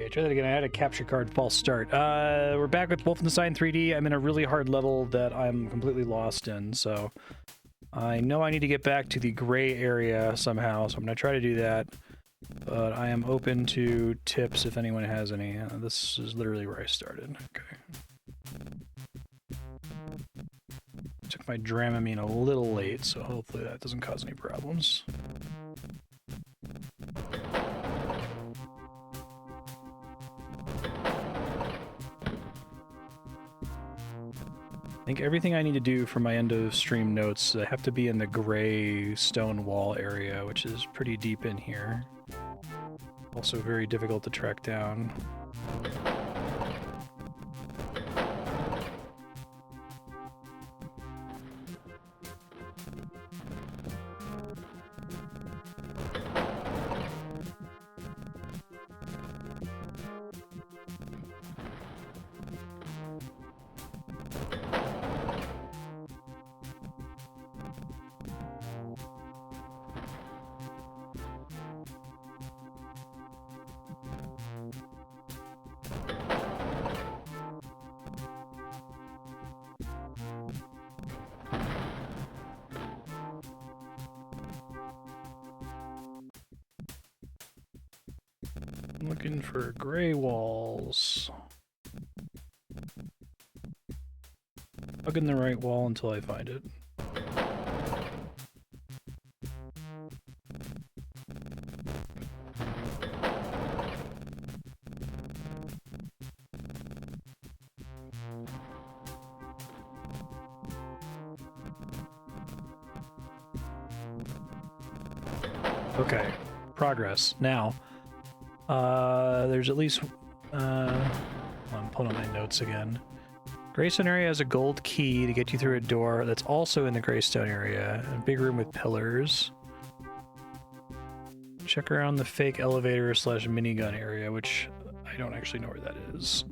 Okay, try that again. I had a capture card false start. We're back with Wolfenstein 3D. I'm in a really hard level that I'm completely lost in, so I know I need to get back to the gray area somehow, so I'm going to try to do that. But I am open to tips if anyone has any. This is literally where I started. Okay. Took my Dramamine a little late, so hopefully that doesn't cause any problems. I think everything I need to do for my end of stream notes, I have to be in the gray stone wall area, which is pretty deep in here. Also very difficult to track down. I'm looking for gray walls. Hugging the right wall until I find it. Okay, progress. Now, there's at least, I'm pulling up my notes again. Greystone area has a gold key to get you through a door that's also in the Greystone area. A big room with pillars. Check around the fake elevator slash minigun area, which I don't actually know where that is.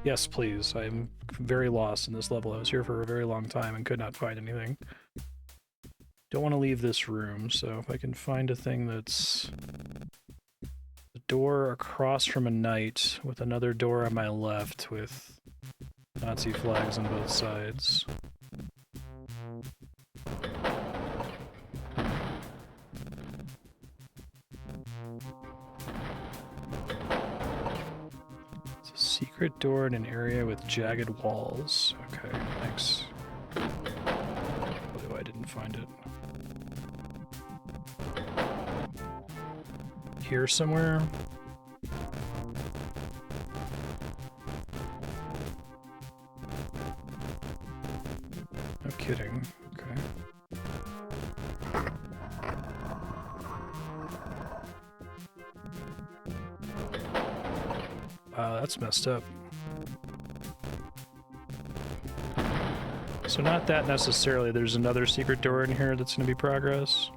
Yes, please. I'm very lost in this level. I was here for a very long time and could not find anything. Don't want to leave this room, so if I can find a thing that's a door across from a knight with another door on my left with Nazi flags on both sides. It's a secret door in an area with jagged walls. Okay, thanks. Although I didn't find it. Here somewhere? No kidding. Okay. Wow, that's messed up. So not that necessarily. There's another secret door in here that's going to be progress.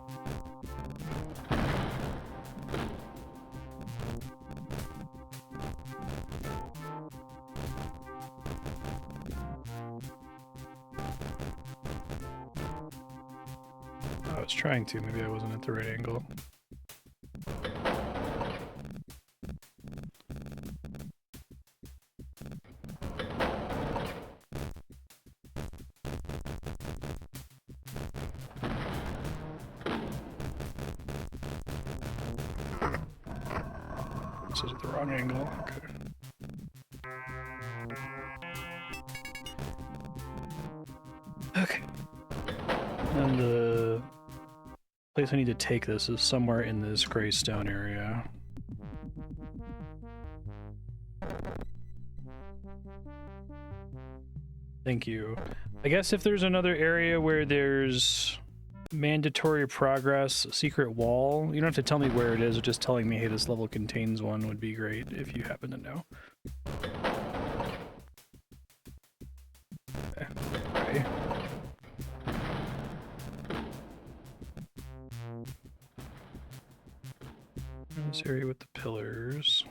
I was trying to. Maybe I wasn't at the right angle. This is at the wrong angle. Okay. Okay. And the place I need to take this is somewhere in this Greystone area. Thank you. I guess if there's another area where there's mandatory progress, secret wall, you don't have to tell me where it is, or just telling me, hey, this level contains one would be great if you happen to know. Okay. This area with the pillars.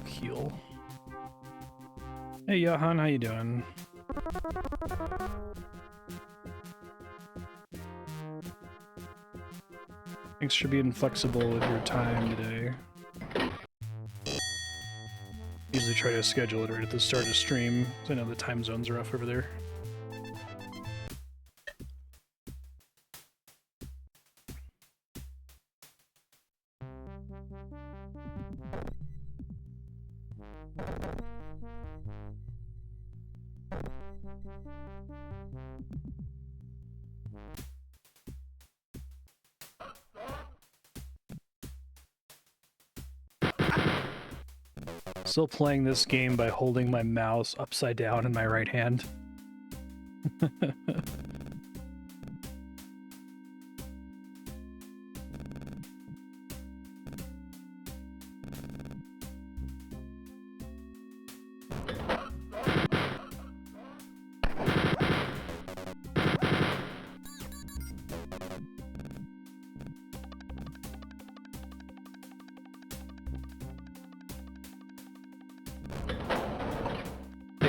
heal. Hey Johan, how you doing? Thanks for being flexible with your time today. Usually try to schedule it right at the start of stream, because I know the time zones are rough over there. Still playing this game by holding my mouse upside down in my right hand.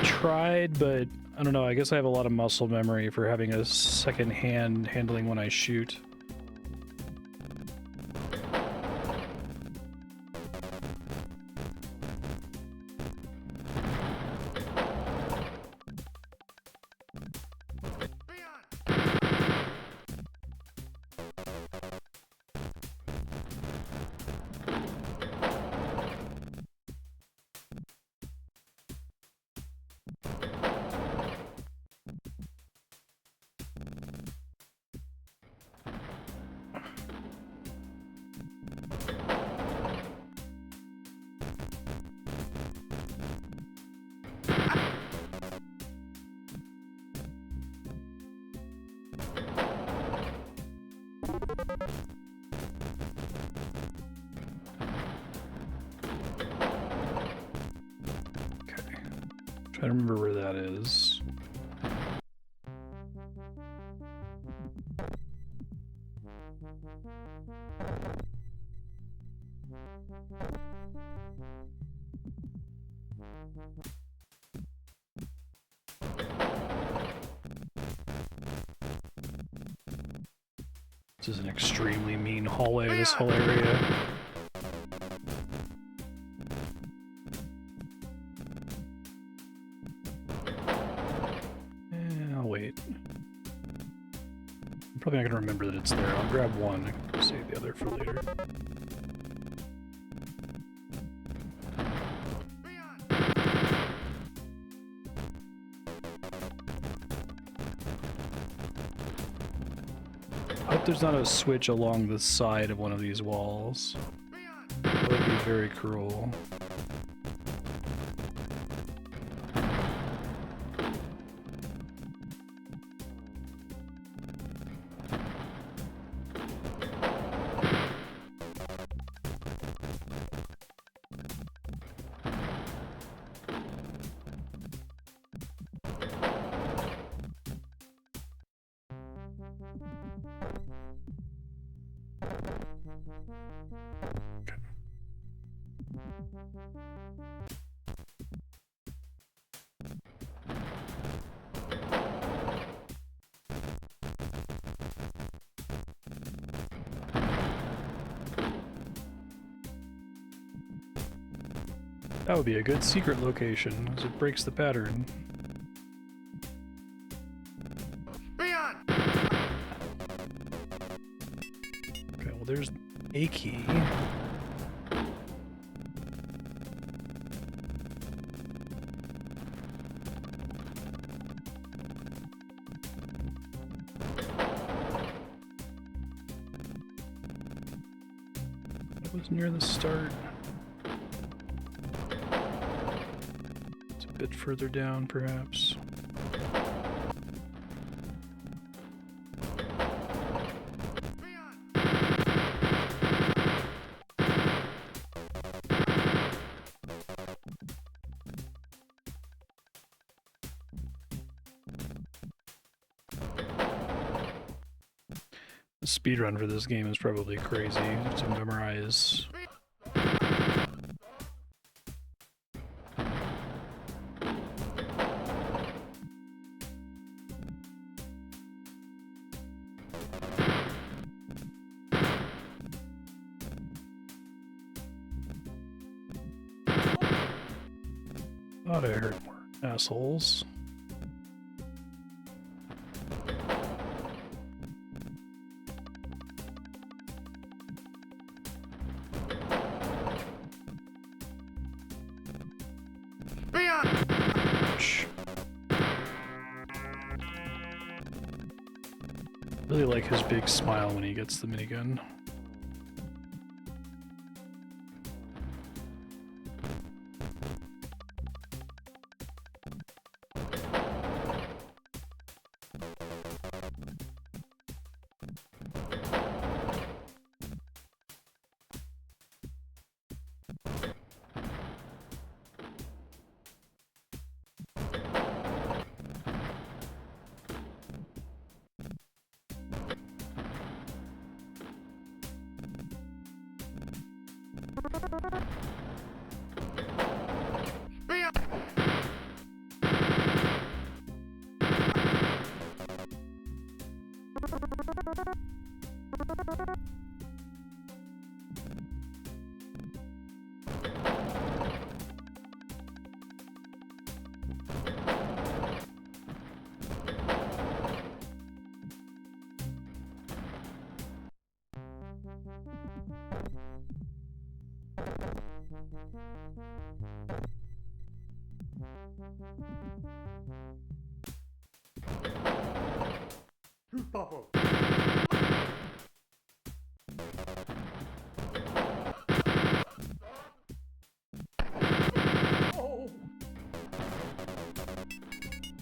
Tried, but I don't know, I guess I have a lot of muscle memory for having a second hand handling when I shoot. I don't remember where that is. This is an extremely mean hallway, this whole area. Probably not gonna remember that it's there. I'll grab one and save the other for later. I hope there's not a switch along the side of one of these walls. That would be very cruel. That would be a good secret location, as it breaks the pattern. Okay, well there's a key. That was near the start. Bit further down, perhaps. The speedrun for this game is probably crazy to memorize Thought I heard more assholes. Really like his big smile when he gets the minigun.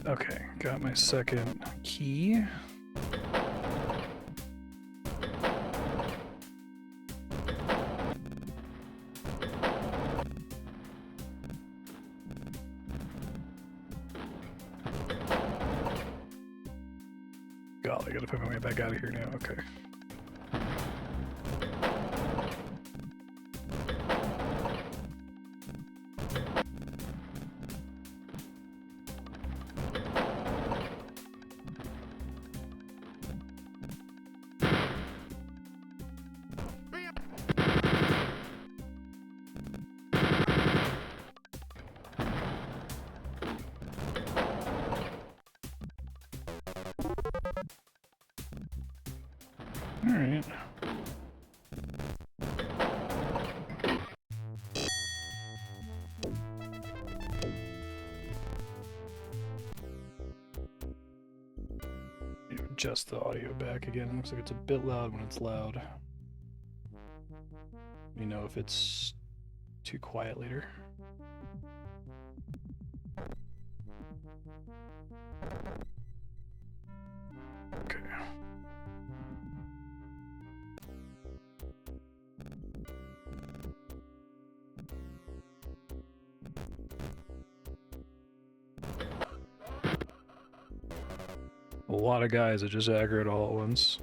Okay, got my second key. God, I gotta find my way back out of here now. Okay. Alright. Adjust the audio back again. Looks like it's a bit loud when it's loud. Let me know if it's too quiet later. Okay. A lot of guys that just aggroed all at once.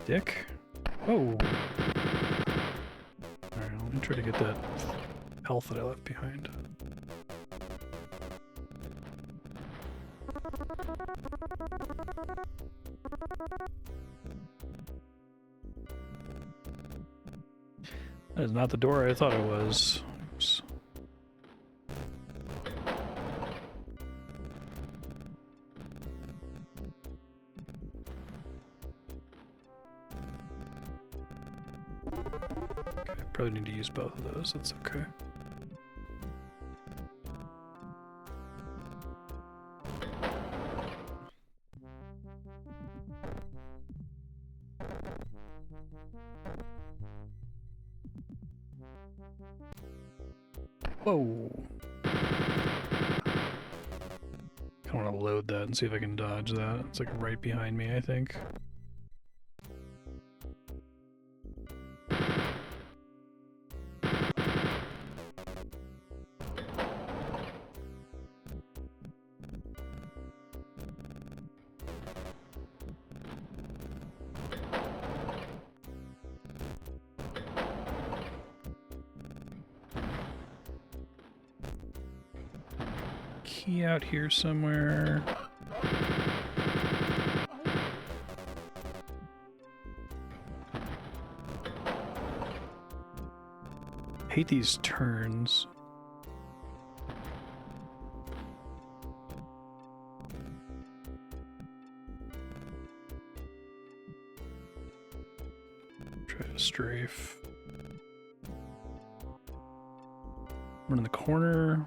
Dick? Oh! Alright, let me try to get that health that I left behind. That is not the door I thought it was. Oops. Probably need to use both of those, that's okay. Whoa! load that and see if I can dodge that. It's like right behind me, I think. Key out here somewhere. Hate these turns. Try to strafe. Run in the corner.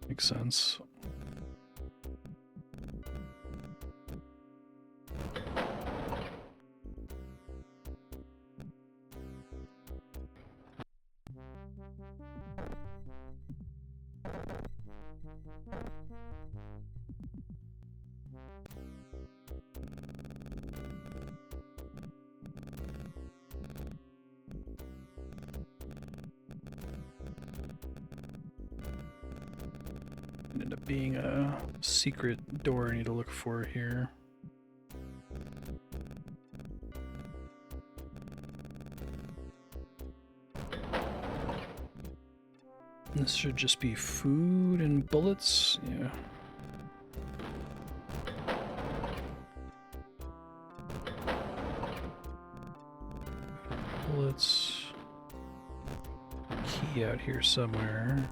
Makes sense. Ended up being a secret door I need to look for here. This should just be food and bullets. Yeah. Bullets. Key out here somewhere.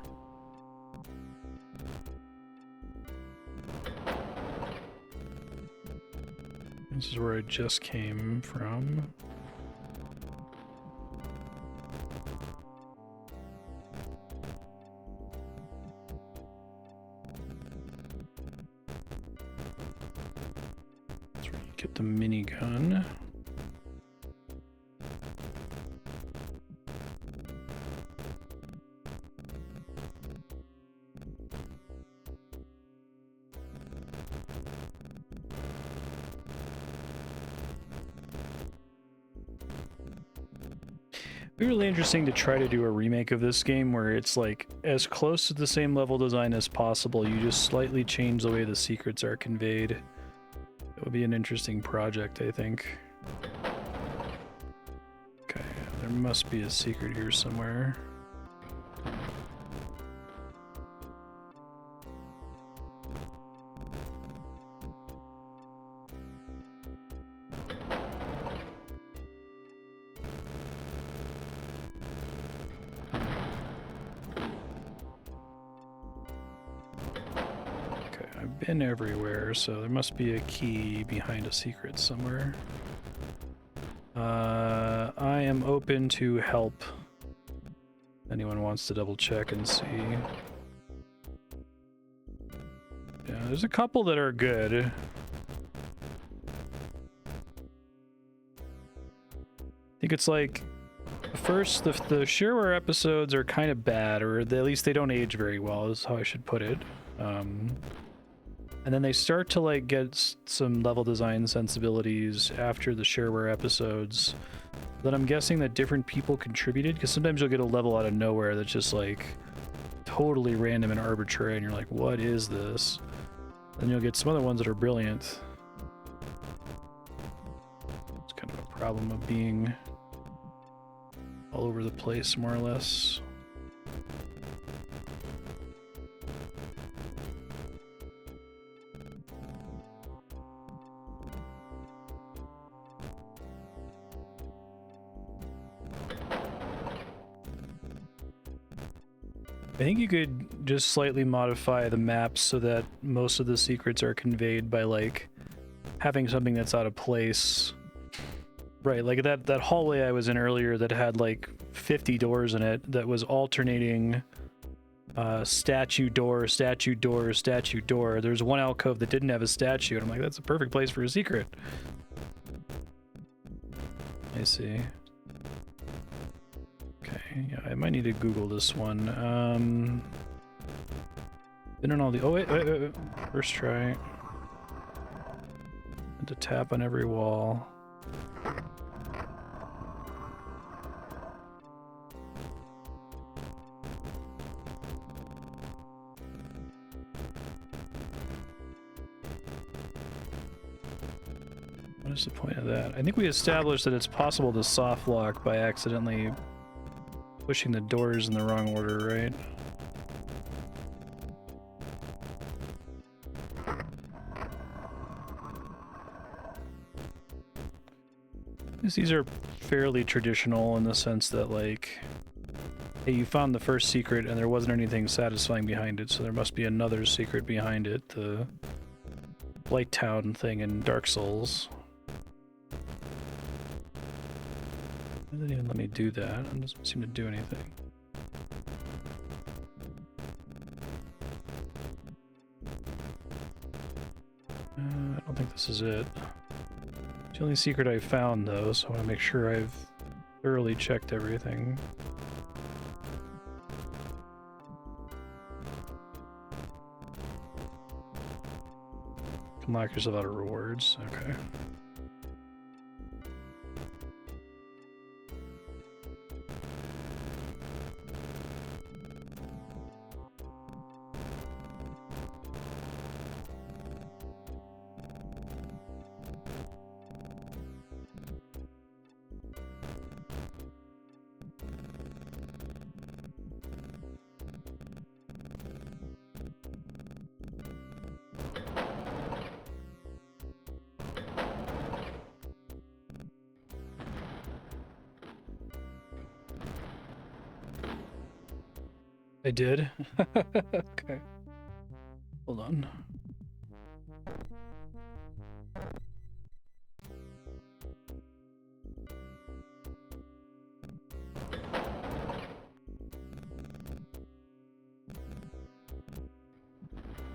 This is where I just came from. That's where you get the minigun. It'd be really interesting to try to do a remake of this game where it's like as close to the same level design as possible. You just slightly change the way the secrets are conveyed. It would be an interesting project, I think. Okay, there must be a secret here somewhere. Been everywhere, so there must be a key behind a secret somewhere. I am open to help. Anyone wants to double check and see. Yeah, there's a couple that are good. I think it's like first, the shareware episodes are kind of bad, or at least they don't age very well, is how I should put it. And then they start to like get some level design sensibilities after the shareware episodes. Then I'm guessing that different people contributed, because sometimes you'll get a level out of nowhere that's just like totally random and arbitrary, and you're like, what is this? Then you'll get some other ones that are brilliant. It's kind of a problem of being all over the place, more or less. I think you could just slightly modify the maps so that most of the secrets are conveyed by like having something that's out of place. Right, like that hallway I was in earlier that had like 50 doors in it that was alternating statue door, statue door, statue door. There's one alcove that didn't have a statue, and I'm like, that's a perfect place for a secret. I see. Okay, yeah, I might need to Google this one. Been on all the... Oh, wait. First try. And to tap on every wall. What is the point of that? I think we established that it's possible to soft lock by accidentally pushing the doors in the wrong order, right? These are fairly traditional in the sense that, like, hey, you found the first secret and there wasn't anything satisfying behind it, so there must be another secret behind it. The Blight Town thing in Dark Souls. It didn't even let me do that. It doesn't seem to do anything. I don't think this is it. It's the only secret I found, though, so I want to make sure I've thoroughly checked everything. Can lock yourself out of rewards. Okay. I did? Okay. Hold on.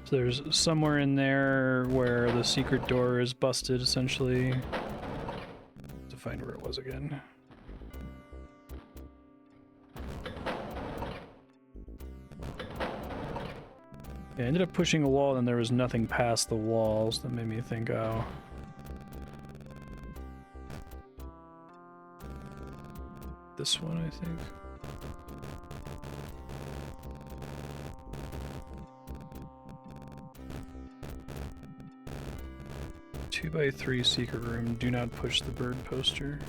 So there's somewhere in there where the secret door is busted, essentially. To find where it was again. Yeah, I ended up pushing a wall and there was nothing past the walls that made me think, oh. This one, I think. Two by 3 secret room. Do not push the bird poster.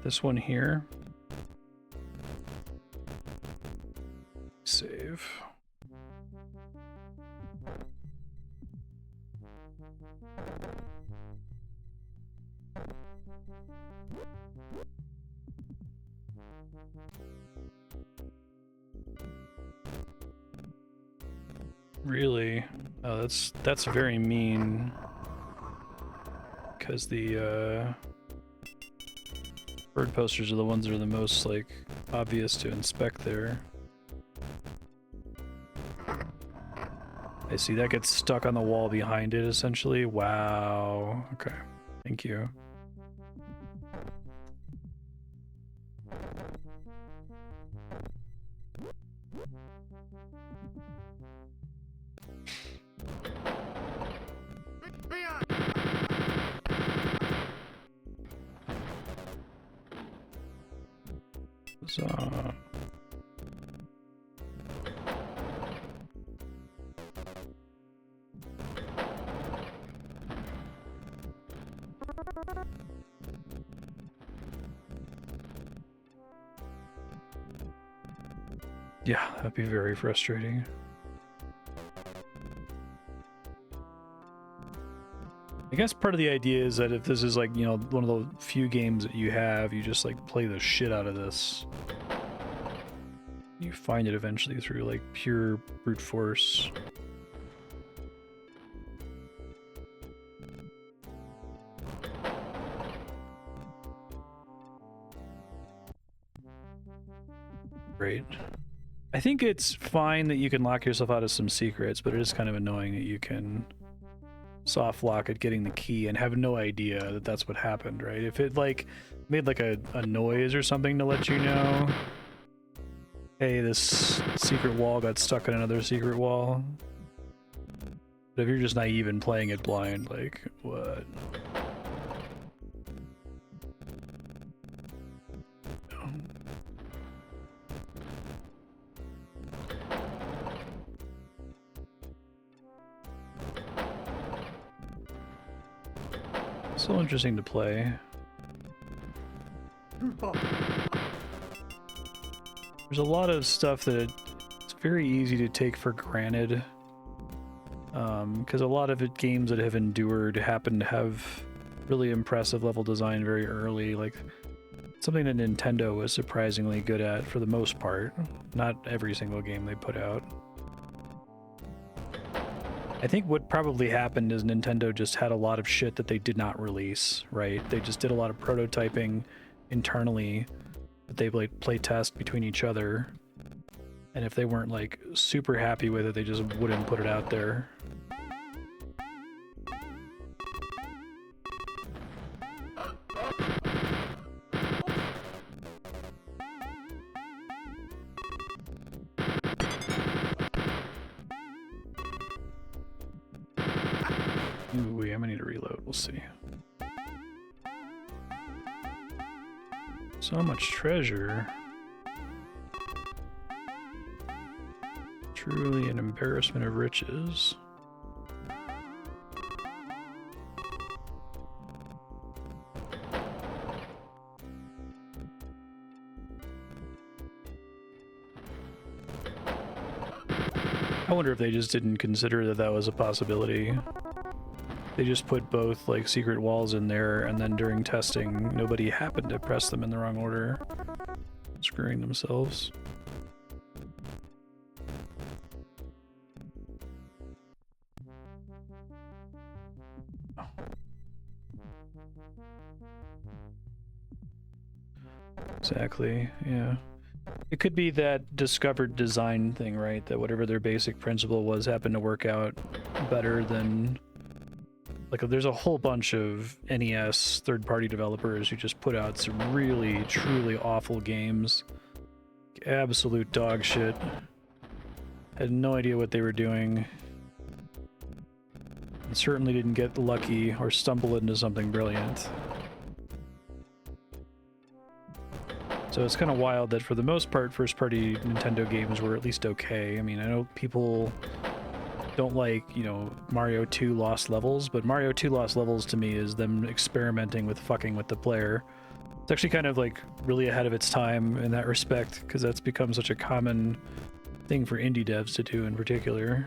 This one here. Save. Really? Oh, that's very mean. Because the bird posters are the ones that are the most, like, obvious to inspect there. I see, that gets stuck on the wall behind it, essentially. Wow. Okay. Thank you. Yeah, that'd be very frustrating. I guess part of the idea is that if this is, like, you know, one of the few games that you have, you just, like, play the shit out of this. You find it eventually through, like, pure brute force. Right. I think it's fine that you can lock yourself out of some secrets, but it is kind of annoying that you can soft lock at getting the key and have no idea that that's what happened, right? If it like made like a noise or something to let you know, hey, this secret wall got stuck in another secret wall. But if you're just naive and playing it blind, like, what? So interesting to play. There's a lot of stuff that it's very easy to take for granted. Because a lot of it, games that have endured happen to have really impressive level design very early. Like, something that Nintendo was surprisingly good at for the most part. Not every single game they put out. I think what probably happened is Nintendo just had a lot of shit that they did not release, right? They just did a lot of prototyping internally that they play test between each other. And if they weren't like super happy with it, they just wouldn't put it out there. Ooh, I might need to reload. We'll see. So much treasure. Truly an embarrassment of riches. I wonder if they just didn't consider that that was a possibility. They just put both like secret walls in there, and then during testing, nobody happened to press them in the wrong order, screwing themselves. Exactly, yeah. It could be that discovered design thing, right? That whatever their basic principle was happened to work out better than... Like, there's a whole bunch of NES third-party developers who just put out some really, truly awful games. Absolute dog shit. Had no idea what they were doing. And certainly didn't get lucky or stumble into something brilliant. So it's kind of wild that for the most part, first-party Nintendo games were at least okay. I mean, I know people don't like, you know, Mario 2 Lost Levels, but Mario 2 Lost Levels to me is them experimenting with fucking with the player. It's actually kind of like really ahead of its time in that respect, because that's become such a common thing for indie devs to do in particular.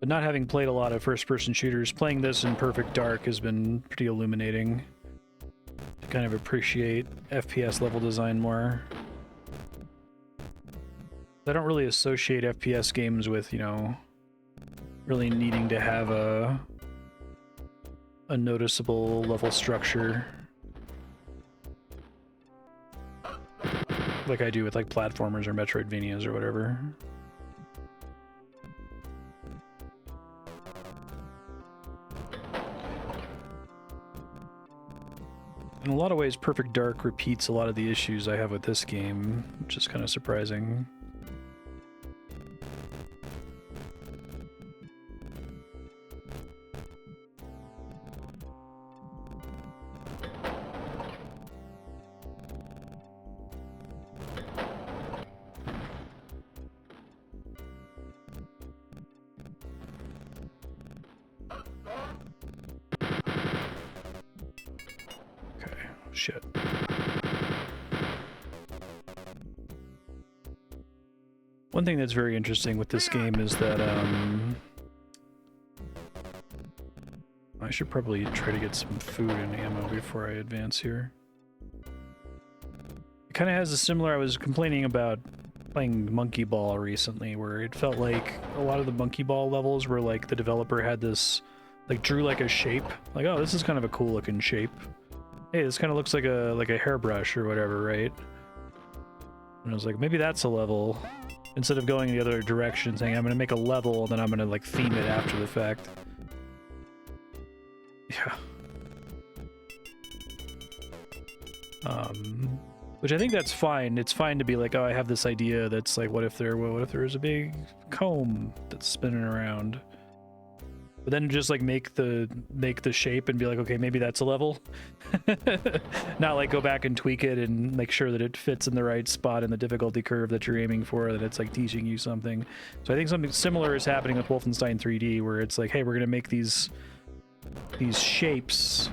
But not having played a lot of first-person shooters, playing this in Perfect Dark has been pretty illuminating to kind of appreciate FPS level design more. I don't really associate FPS games with, you know, really needing to have a noticeable level structure like I do with like platformers or Metroidvanias or whatever. In a lot of ways, Perfect Dark repeats a lot of the issues I have with this game, which is kind of surprising. Shit. One thing that's very interesting with this game is that, I should probably try to get some food and ammo before I advance here. It kind of has a similar... I was complaining about playing Monkey Ball recently, where it felt like a lot of the Monkey Ball levels were like the developer had this, like, drew like a shape. Like, oh, this is kind of a cool looking shape. Hey, this kind of looks like a hairbrush or whatever, right? And I was like, maybe that's a level. Instead of going the other direction, saying I'm going to make a level, and then I'm going to, like, theme it after the fact. Yeah. Which I think that's fine. It's fine to be like, oh, I have this idea that's like, what if there was a big comb that's spinning around? But then just like make the shape and be like, okay, maybe that's a level. Not like go back and tweak it and make sure that it fits in the right spot in the difficulty curve that you're aiming for, that it's like teaching you something. So I think something similar is happening with Wolfenstein 3D, where it's like, hey, we're gonna make these shapes.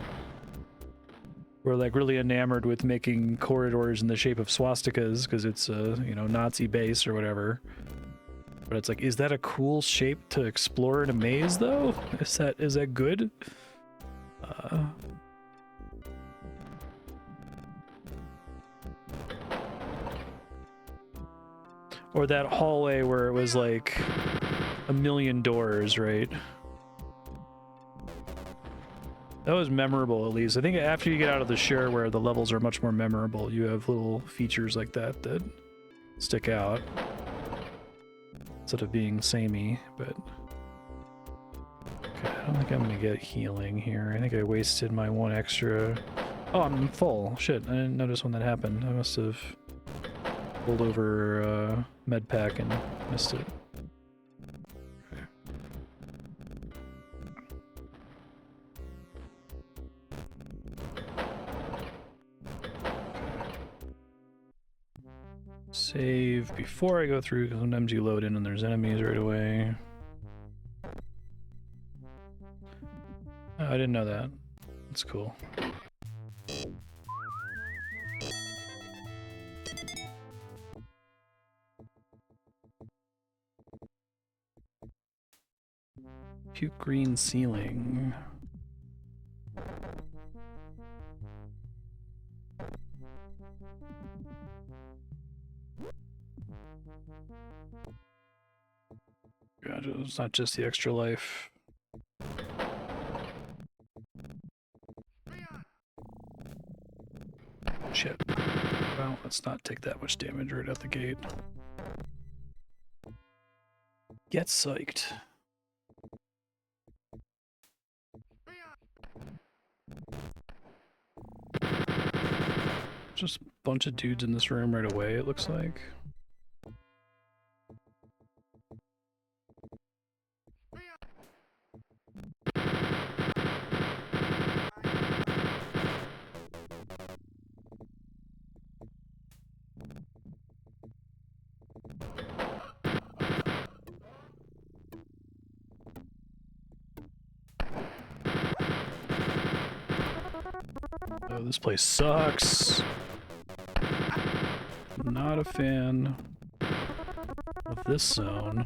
We're like really enamored with making corridors in the shape of swastikas because it's a, you know, Nazi base or whatever. But it's like, is that a cool shape to explore in a maze though? Is that good? Or that hallway where it was like a million doors, right? That was memorable, at least. I think after you get out of the shareware, the levels are much more memorable. You have little features like that that stick out. Instead of being samey, but... Okay, I don't think I'm gonna get healing here. I think I wasted my one extra... Oh, I'm full. Shit, I didn't notice when that happened. I must have pulled over med pack and missed it. Save before I go through, because sometimes you load in and there's enemies right away. Oh, I didn't know that. That's cool. Puke green ceiling. God, it's not just the extra life. Shit. Well, let's not take that much damage right out the gate. Get psyched. Just a bunch of dudes in this room right away, it looks like. Oh, this place sucks. Not a fan of this zone.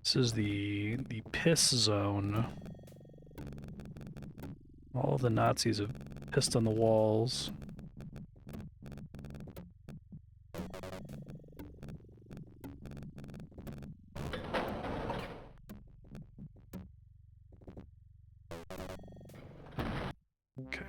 This is the piss zone. All of the Nazis have pissed on the walls. Okay.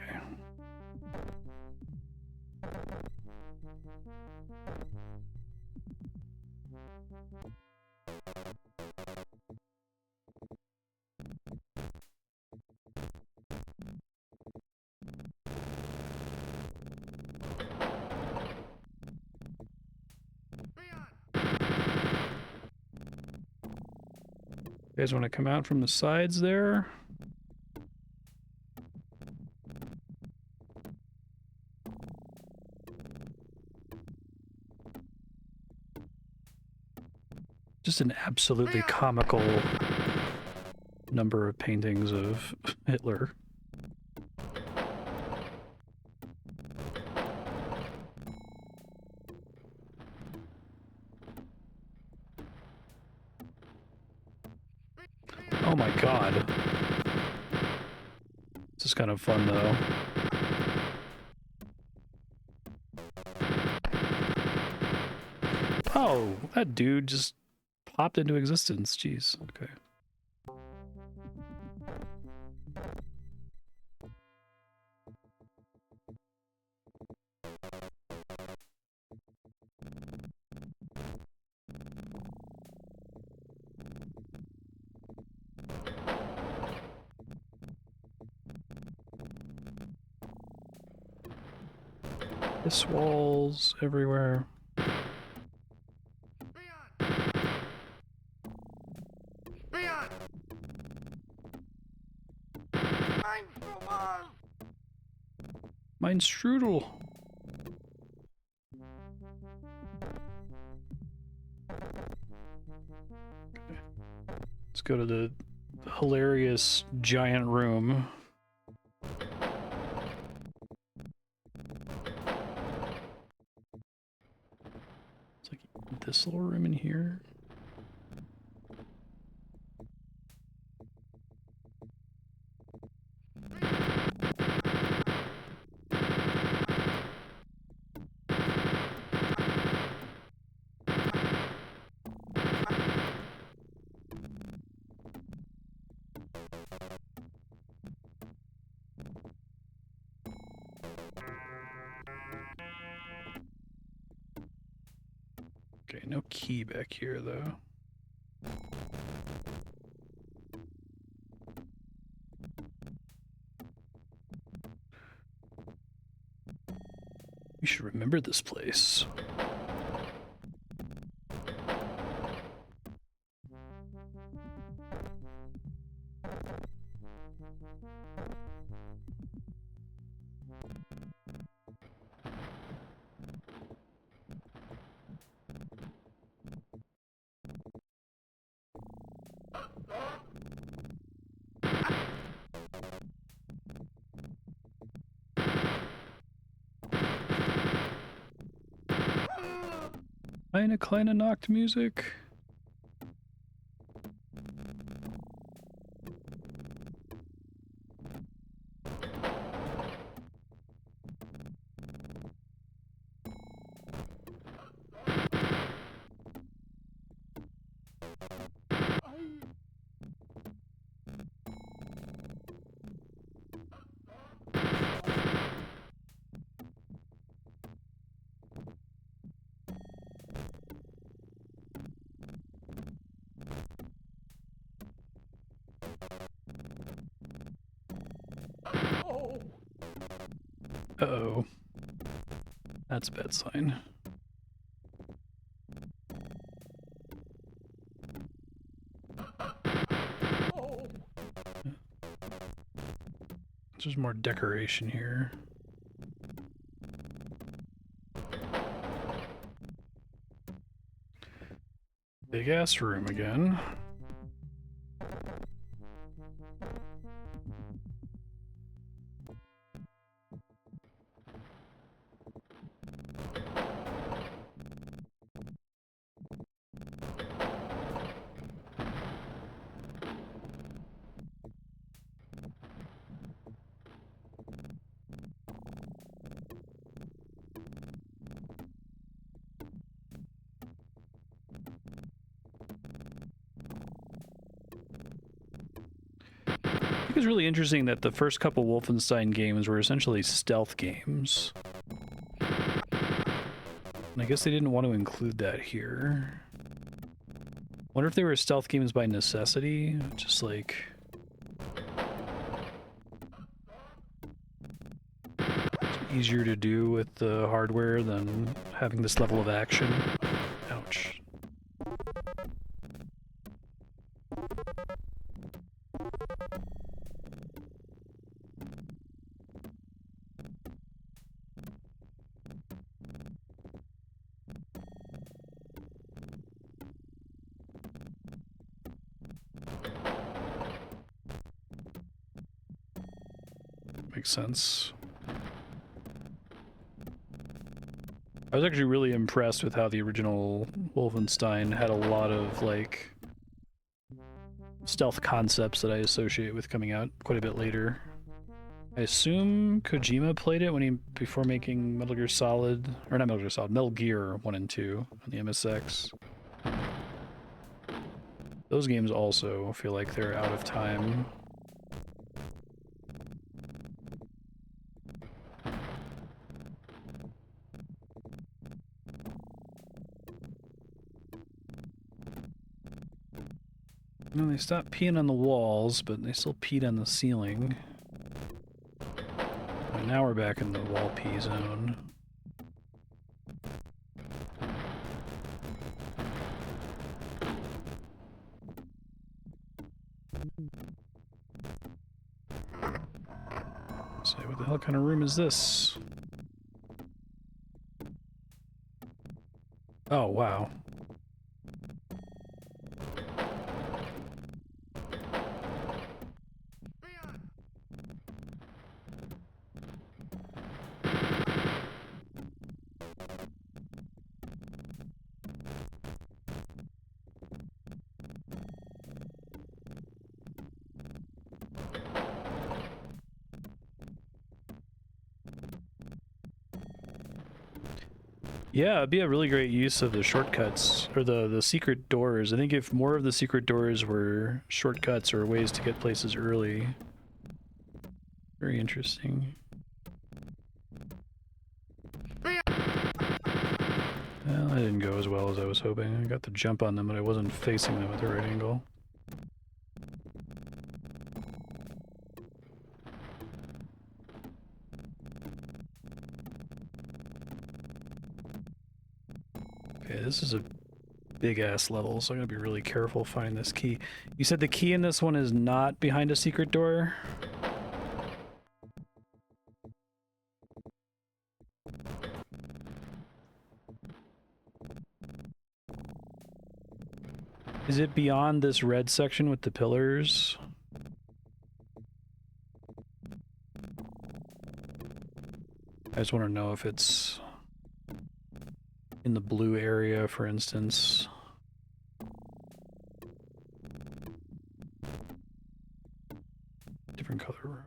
You guys want to come out from the sides there? Just an absolutely comical number of paintings of Hitler. Oh my god. This is kind of fun, though. Oh, that dude just popped into existence. Jeez. Okay. This walls everywhere. Mein Strudel. Okay. Let's go to the hilarious giant room. It's like this little room in here. Okay, no key back here, though. We should remember this place. Eine kleine Nachtmusik. Uh-oh. That's a bad sign. There's more decoration here. Big ass room again. I think it's really interesting that the first couple Wolfenstein games were essentially stealth games. And I guess they didn't want to include that here. Wonder if they were stealth games by necessity? Just like... it's easier to do with the hardware than having this level of action. Ouch. Makes sense. I was actually really impressed with how the original Wolfenstein had a lot of, like, stealth concepts that I associate with coming out quite a bit later. I assume Kojima played it when before making Metal Gear Solid, or not Metal Gear Solid, Metal Gear 1 and 2 on the MSX. Those games also feel like they're out of time. No, they stopped peeing on the walls, but they still peed on the ceiling. And now we're back in the wall pee zone. So what the hell kind of room is this? Oh, wow. Yeah, it'd be a really great use of the shortcuts, or the secret doors. I think if more of the secret doors were shortcuts or ways to get places early. Very interesting. Well, that didn't go as well as I was hoping. I got the jump on them, but I wasn't facing them at the right angle. Okay, this is a big-ass level, so I'm gonna be really careful finding this key. You said the key in this one is not behind a secret door? Is it beyond this red section with the pillars? I just want to know if it's in the blue area, for instance. Different color room.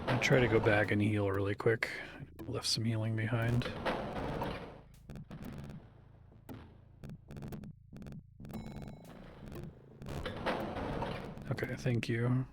I'll try to go back and heal really quick. I left some healing behind. Okay, thank you.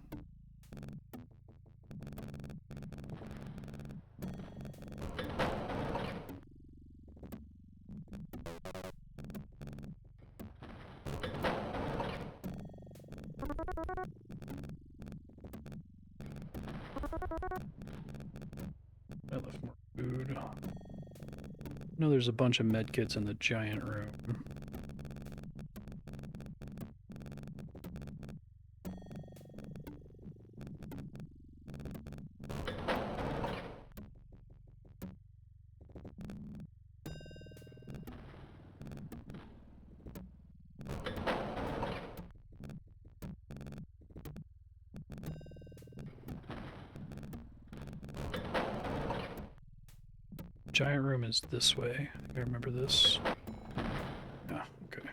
I left more food. No, there's a bunch of medkits in the giant room. Giant room is this way. I think I remember this. Ah, okay.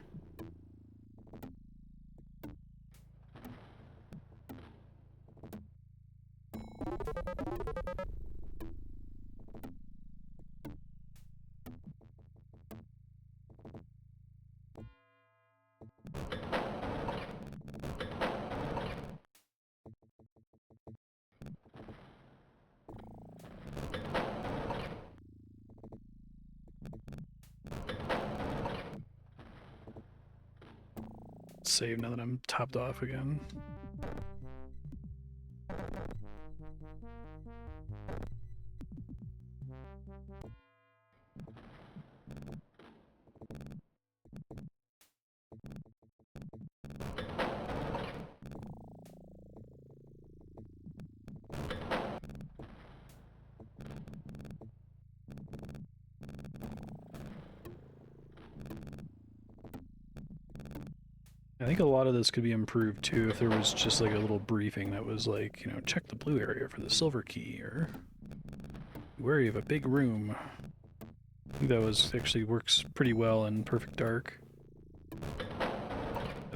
Save now that I'm topped off again. I think a lot of this could be improved too if there was just like a little briefing that was like, you know, check the blue area for the silver key, or be wary of a big room. I think that was actually works pretty well in Perfect Dark.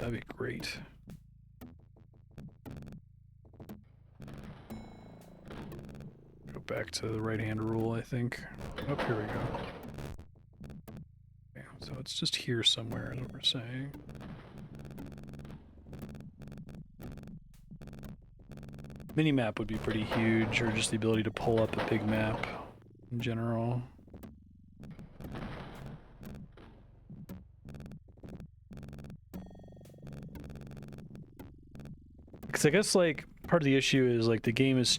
That'd be great. Go back to the right-hand rule, I think. Oh, here we go. Okay, so it's just here somewhere is what we're saying. Minimap would be pretty huge, or just the ability to pull up a big map in general. Because I guess, like, part of the issue is, like, the game is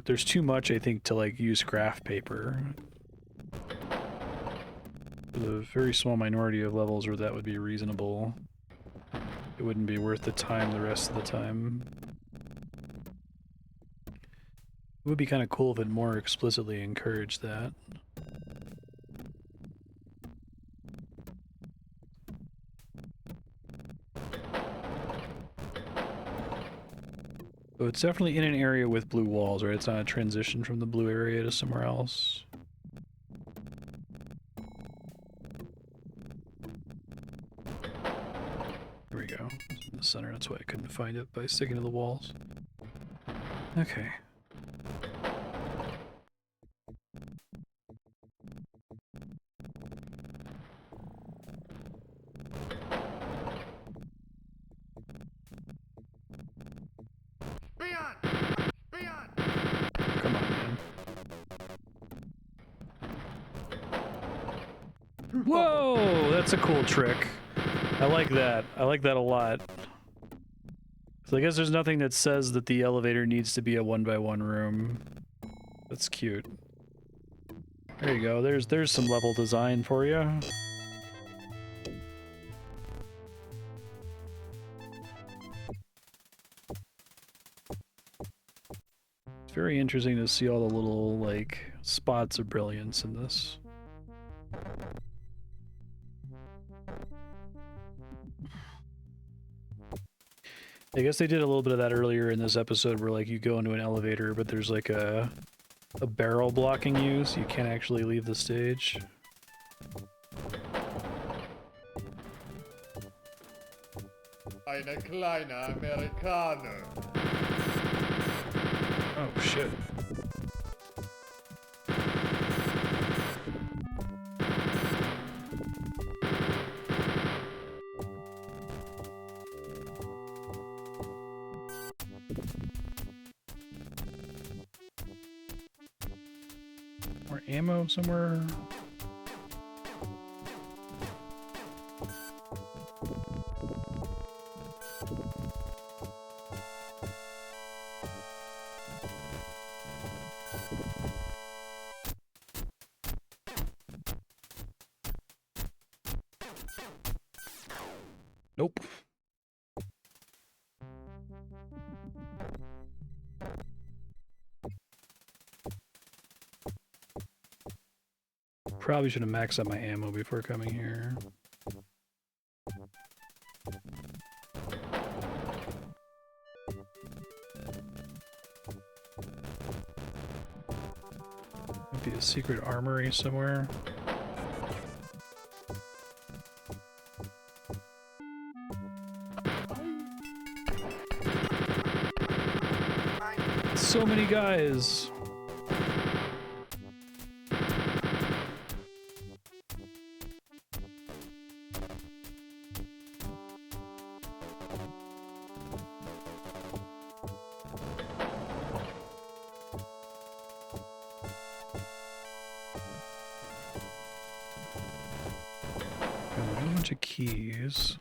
there's too much, I think, to, like, use graph paper. For the very small minority of levels where that would be reasonable, it wouldn't be worth the time the rest of the time. It would be kind of cool if it more explicitly encouraged that. So it's definitely in an area with blue walls, right? It's not a transition from the blue area to somewhere else. Here we go. It's in the center, that's why I couldn't find it by sticking to the walls. Okay. Come on, man. Whoa! That's a cool trick. I like that. I like that a lot. So I guess there's nothing that says that the elevator needs to be a 1x1 room. That's cute. There you go. There's some level design for you. It's very interesting to see all the little, like, spots of brilliance in this. I guess they did a little bit of that earlier in this episode where, like, you go into an elevator, but there's, like, a barrel blocking you, so you can't actually leave the stage. Eine kleine Amerikaner. Oh, shit. More ammo somewhere? Nope. Probably should have maxed out my ammo before coming here. Might be a secret armory somewhere. So many guys. Got a bunch of keys.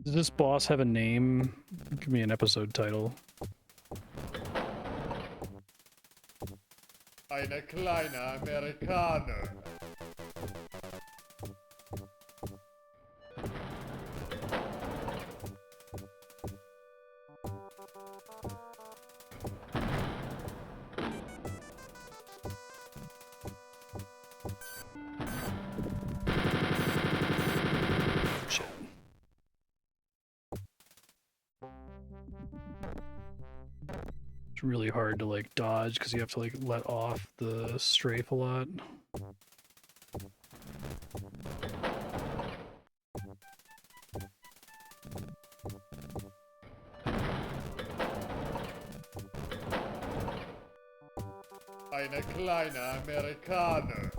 Does this boss have a name? Give me an episode title. Eine kleine Amerikaner. really hard to like dodge because you have to like let off the strafe a lot. Eine kleine Amerikaner.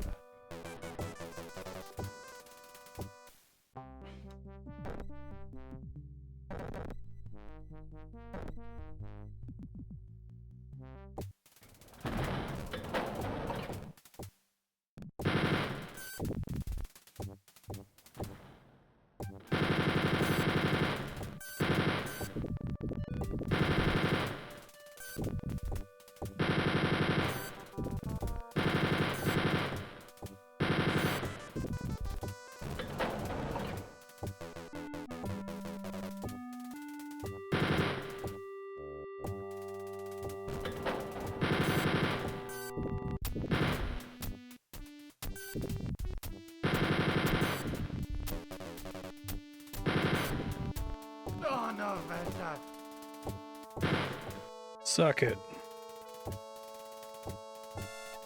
Suck it.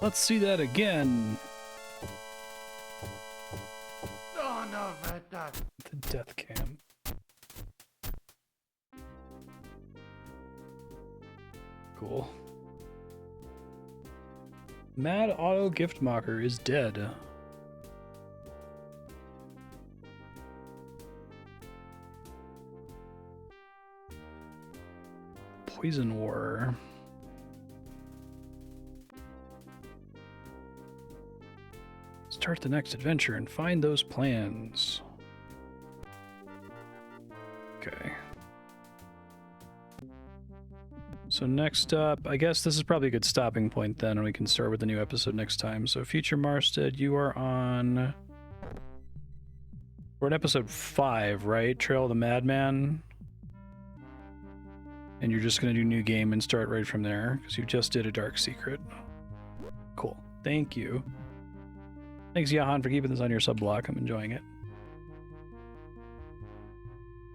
Let's see that again. The death cam. Cool. Mad Otto Giftmacher is dead. Poison War. Start the next adventure and find those plans. Okay. So next up, I guess this is probably a good stopping point then, and we can start with the new episode next time. So Future Marstead, you are on... We're on episode 5, right? Trail of the Madman. And you're just going to do new game and start right from there, because you just did a dark secret. Cool. Thank you. Thanks, Jahan, for keeping this on your sub block. I'm enjoying it.